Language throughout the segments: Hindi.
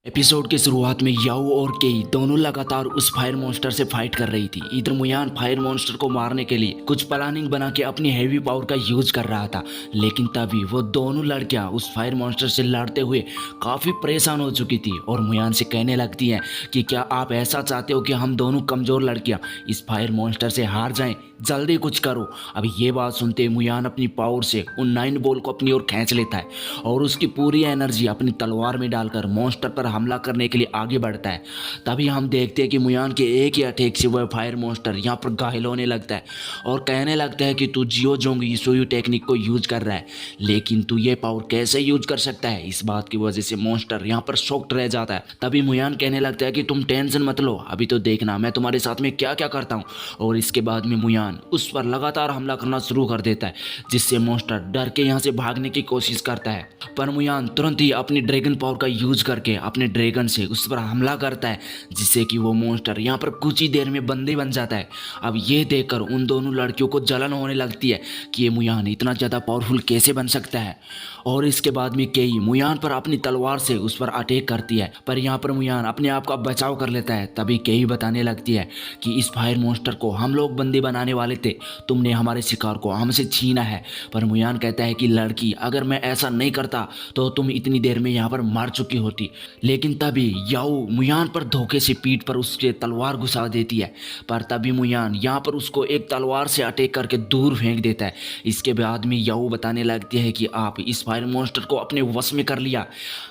एपिसोड की शुरुआत में याओ और केई दोनों लगातार उस फायर मॉन्स्टर से फाइट कर रही थी। इधर मुयान फायर मॉन्स्टर को मारने के लिए कुछ प्लानिंग बना के अपनी हैवी पावर का यूज कर रहा था, लेकिन तभी वो दोनों लड़कियां उस फायर मॉन्स्टर से लड़ते हुए काफी परेशान हो चुकी थी और मुयान से कहने लगती हैं कि क्या आप ऐसा चाहते हो कि हम दोनों कमजोर लड़कियां इस फायर मॉन्स्टर से हार जाएं? जल्दी कुछ करो। अब ये बात सुनते मुयान अपनी पावर से उन 9 बॉल को अपनी ओर खींच लेता है और उसकी पूरी एनर्जी अपनी तलवार में डालकर मॉन्स्टर पर हमला करने के लिए आगे बढ़ता है। तभी हम देखते हैं कि मुयान के एक ही अटैक से वह फायर मॉन्स्टर यहाँ पर घायल होने लगता है और कहने लगता है कि तू जियो जोंग इसोयू टेक्निक को यूज कर रहा है, लेकिन तू ये पावर कैसे यूज कर सकता है? इस बात की वजह से मॉन्स्टर यहाँ पर शॉक्ड रह जाता है। तभी मुयान कहने लगता है कि तुम टेंशन मत लो, अभी तो देखना मैं तुम्हारे साथ में क्या क्या करता हूँ। और इसके बाद में मुयान उस पर लगातार हमला करना शुरू कर देता है, जिससे मॉन्स्टर डर के यहाँ से भागने की कोशिश करता है। पर मुयान तुरंत ही अपनी ड्रैगन पावर का यूज करके अपने ड्रैगन से उस पर हमला करता है, जिससे कि वो मॉन्स्टर यहाँ पर कुछ ही देर में बंदी बन जाता है। अब ये देखकर उन दोनों लड़कियों को जलन होने लगती है कि ये मुयान इतना ज़्यादा पावरफुल कैसे बन सकता है। और इसके बाद में केई मुयान पर अपनी तलवार से उस पर अटैक करती है, पर यहाँ पर मुयान अपने आप का बचाव कर लेता है। तभी केई बताने लगती है कि इस फायर मॉन्स्टर को हम लोग बंदी बनाने वाले थे, तुमने हमारे शिकार को हमसे छीना है। पर मुयान कहता है कि लड़की, अगर मैं ऐसा नहीं करता तो तुम इतनी देर में यहाँ पर मर चुकी होती। लेकिन तभी याओ मुयान पर धोखे से पीठ पर उसके तलवार घुसा देती है, पर तभी मुयान यहाँ पर उसको एक तलवार से अटैक करके दूर फेंक देता है। इसके बाद में याओ बताने लगती है कि आप इस फायर मॉन्स्टर को अपने वश में कर लिया,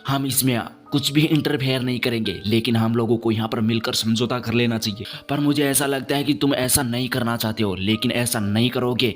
हम इसमें कुछ भी इंटरफेयर नहीं करेंगे, लेकिन हम लोगों को यहाँ पर मिलकर समझौता कर लेना चाहिए। पर मुझे ऐसा लगता है कि तुम ऐसा नहीं करना चाहते हो, लेकिन ऐसा नहीं करोगे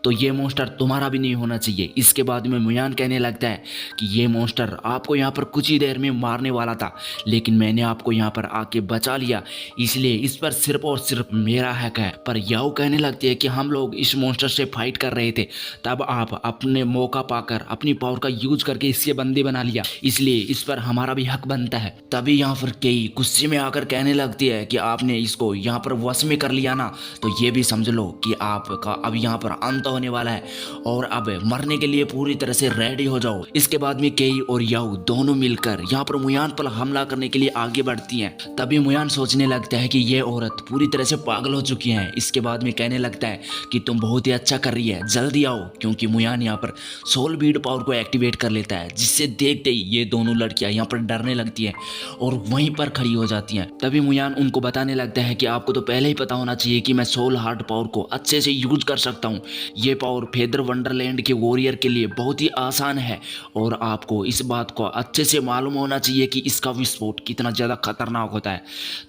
तो ये मॉन्स्टर तुम्हारा भी नहीं होना चाहिए। इसके बाद में मुयान कहने लगता है कि ये मॉन्स्टर आपको यहाँ पर कुछ ही देर में मारने वाला था, लेकिन मैंने आपको यहाँ पर आके बचा लिया, इसलिए इस पर सिर्फ और सिर्फ मेरा हक है। पर याओ कहने लगती है कि हम लोग इस मॉन्स्टर से फाइट कर रहे थे, तब आप अपने मौका पाकर अपनी पावर का यूज करके इससे बंदी बना लिया, इसलिए इस पर हमारा भी हक बनता है। तभी यहाँ पर केई गुस्से में आकर कहने लगती है कि आपने इसको यहाँ पर वश में कर लिया ना, तो ये भी समझ लो कि आपका अब यहाँ पर अंत होने वाला है और अब मरने के लिए पूरी तरह से रेडी हो जाओ। इसके बाद में केई और याओ दोनों मिलकर यहाँ पर मुयान पर हमला करने के लिए आगे बढ़ती हैं। तभी मुयान सोचने लगता है कि ये औरत पूरी तरह से पागल हो चुकी है। इसके बाद में कहने लगता है कि तुम बहुत ही अच्छा कर रही है, जल्दी आओ, क्योंकि मुयान यहाँ पर सोल बीड पावर को एक्टिवेट कर लेता है, जिससे देखते ही ये दोनों लड़कियां यहाँ पर डरने लगती हैं और वहीं पर खड़ी हो जाती हैं। तभी मुयान उनको बताने लगता है कि आपको तो पहले ही पता होना चाहिए कि मैं सोल हार्ट पावर को अच्छे से यूज कर सकता हूँ। ये पावर फेदर वंडरलैंड के वॉरियर के लिए बहुत ही आसान है और आपको इस बात को अच्छे से मालूम होना चाहिए कि इसका विस्फोट कितना ज़्यादा खतरनाक होता है।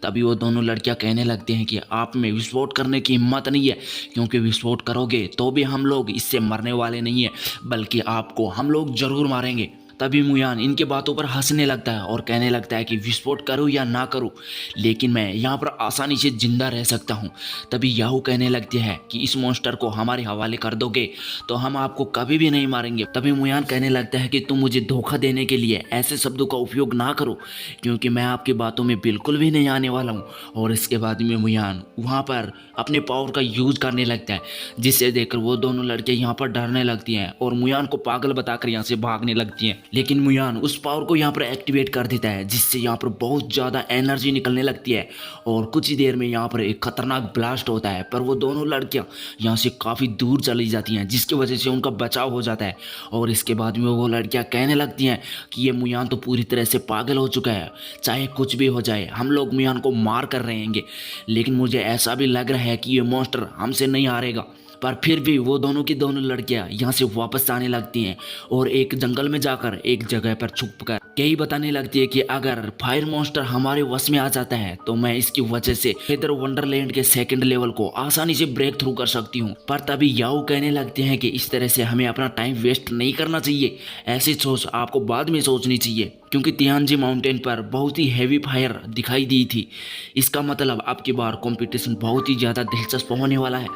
तभी वो दोनों लड़कियां कहने लगती हैं कि आप में विस्फोट करने की हिम्मत नहीं है, क्योंकि विस्फोट करोगे तो भी हम लोग इससे मरने वाले नहीं है, बल्कि आपको हम लोग जरूर मारेंगे। तभी मुयान इनके बातों पर हंसने लगता है और कहने लगता है कि विस्फोट करूं या ना करूं, लेकिन मैं यहाँ पर आसानी से जिंदा रह सकता हूँ। तभी याहू कहने लगती है कि इस मॉन्स्टर को हमारे हवाले कर दोगे तो हम आपको कभी भी नहीं मारेंगे। तभी मुयान कहने लगता है कि तुम मुझे धोखा देने के लिए ऐसे शब्दों का उपयोग ना करो, क्योंकि मैं आपकी बातों में बिल्कुल भी नहीं आने वाला हूँ। और इसके बाद में मुयान वहाँ पर अपने पावर का यूज करने लगता है, जिससे देखकर वो दोनों लड़के यहाँ पर डरने लगती हैं और मुयान को पागल बताकर यहाँ से भागने लगती हैं। लेकिन मुयान उस पावर को यहाँ पर एक्टिवेट कर देता है, जिससे यहाँ पर बहुत ज़्यादा एनर्जी निकलने लगती है और कुछ ही देर में यहाँ पर एक खतरनाक ब्लास्ट होता है। पर वो दोनों लड़कियाँ यहाँ से काफ़ी दूर चली जाती हैं, जिसकी वजह से उनका बचाव हो जाता है। और इसके बाद में वो लड़कियाँ कहने लगती हैं कि ये मुयान तो पूरी तरह से पागल हो चुका है, चाहे कुछ भी हो जाए हम लोग मुयान को मार कर रहेंगे, लेकिन मुझे ऐसा भी लग रहा है कि ये मॉन्स्टर हमसे नहीं हारेगा। पर फिर भी वो दोनों की दोनों लड़कियां यहाँ से वापस आने लगती हैं और एक जंगल में जाकर एक जगह पर छुप कर कई बताने लगती है कि अगर फायर मॉन्स्टर हमारे वश में आ जाता है तो मैं इसकी वजह से फेदर वंडरलैंड के सेकंड लेवल को आसानी से ब्रेक थ्रू कर सकती हूँ। पर तभी याओ कहने लगते हैं कि इस तरह से हमें अपना टाइम वेस्ट नहीं करना चाहिए, ऐसी सोच आपको बाद में सोचनी चाहिए, क्योंकि तियानजी माउंटेन पर बहुत ही हैवी फायर दिखाई दी थी। इसका मतलब अब की बार कंपटीशन बहुत ही ज़्यादा दिलचस्प होने वाला है।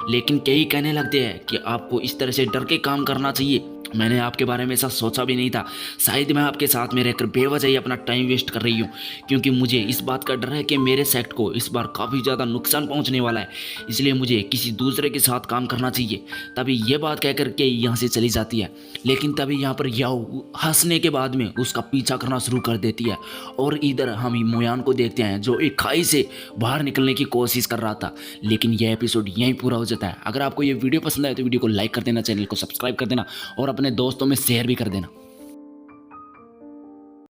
लेकिन कई कहने लगते हैं कि आपको इस तरह से डर के काम करना चाहिए, मैंने आपके बारे में ऐसा सोचा भी नहीं था, शायद मैं आपके साथ में रहकर बेवजह ही अपना टाइम वेस्ट कर रही हूँ, क्योंकि मुझे इस बात का डर है कि मेरे सेक्ट को इस बार काफ़ी ज़्यादा नुकसान पहुँचने वाला है, इसलिए मुझे किसी दूसरे के साथ काम करना चाहिए। तभी ये बात कह कर के यहाँ से चली जाती है। लेकिन तभी यहाँ पर याओ हंसने के बाद में उसका पीछा पीछा करना शुरू कर देती है और इधर हम मोयान को देखते हैं जो एक खाई से बाहर निकलने की कोशिश कर रहा था। लेकिन यह एपिसोड यहीं पूरा हो जाता है। अगर आपको ये वीडियो पसंद आए तो वीडियो को लाइक कर देना, चैनल को सब्सक्राइब कर देना और अपने दोस्तों में शेयर भी कर देना।